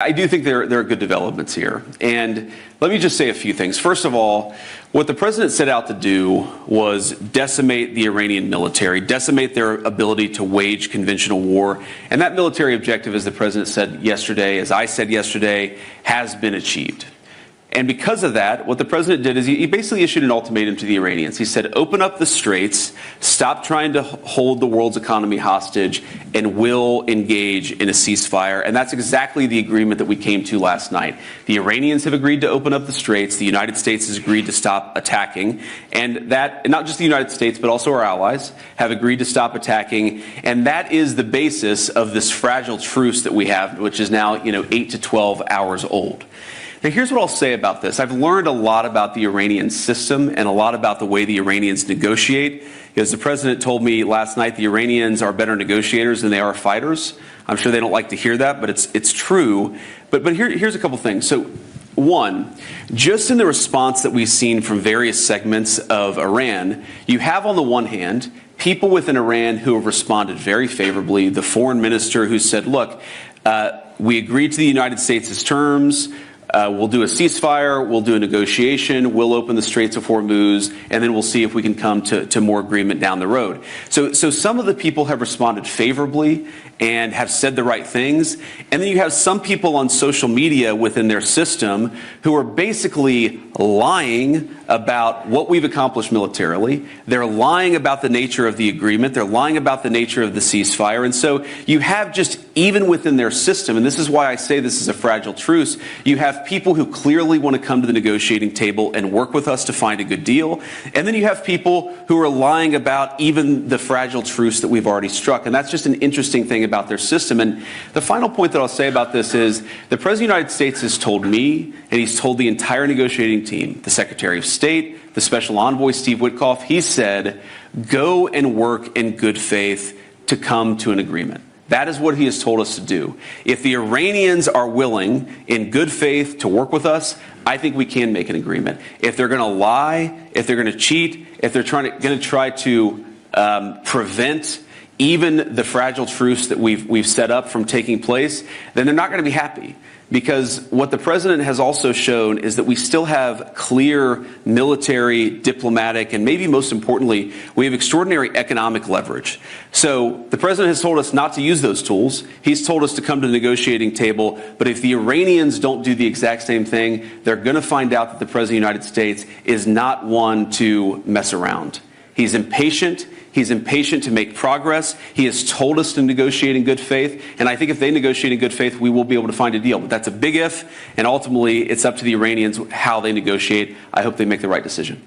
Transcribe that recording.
I do think there are good developments here. And let me just say a few things. First of all, what the president set out to do was decimate the Iranian military, decimate their ability to wage conventional war. And that military objective, as the president said yesterday, as I said yesterday, has been achieved. And because of that, what the president did is he basically issued an ultimatum to the Iranians. He said, open up the straits, stop trying to hold the world's economy hostage, and we'll engage in a ceasefire. And that's exactly the agreement that we came to last night. The Iranians have agreed to open up the straits. The United States has agreed to stop attacking. And that, not just the United States, but also our allies, have agreed to stop attacking. And that is the basis of this fragile truce that we have, which is now, 8 to 12 hours old. Now, here's what I'll say about this. I've learned a lot about the Iranian system and a lot about the way the Iranians negotiate. As the president told me last night, the Iranians are better negotiators than they are fighters. I'm sure they don't like to hear that, but it's true. But here's a couple things. So, one, just in the response that we've seen from various segments of Iran, you have on the one hand people within Iran who have responded very favorably. The foreign minister who said, look, we agreed to the United States' terms. We'll do a ceasefire, we'll do a negotiation, we'll open the Straits of Hormuz, and then we'll see if we can come to more agreement down the road. So some of the people have responded favorably and have said the right things. And then you have some people on social media within their system who are basically lying about what we've accomplished militarily. They're lying about the nature of the agreement. They're lying about the nature of the ceasefire. And so you have just, even within their system, and this is why I say this is a fragile truce, you have people who clearly want to come to the negotiating table and work with us to find a good deal. And then you have people who are lying about even the fragile truce that we've already struck. And that's just an interesting thing about their system. And the final point that I'll say about this is the President of the United States has told me, and he's told the entire negotiating team, the Secretary of State, the Special Envoy, Steve Witkoff, he said, go and work in good faith to come to an agreement. That is what he has told us to do. If the Iranians are willing, in good faith, to work with us, I think we can make an agreement. If they're going to lie, if they're going to cheat, if they're going to try to prevent even the fragile truce that we've set up from taking place, then they're not going to be happy. Because what the president has also shown is that we still have clear military, diplomatic, and maybe most importantly, we have extraordinary economic leverage. So the president has told us not to use those tools. He's told us to come to the negotiating table. But if the Iranians don't do the exact same thing, they're going to find out that the president of the United States is not one to mess around. He's impatient. He's impatient to make progress. He has told us to negotiate in good faith. And I think if they negotiate in good faith, we will be able to find a deal. But that's a big if. And ultimately, it's up to the Iranians how they negotiate. I hope they make the right decision.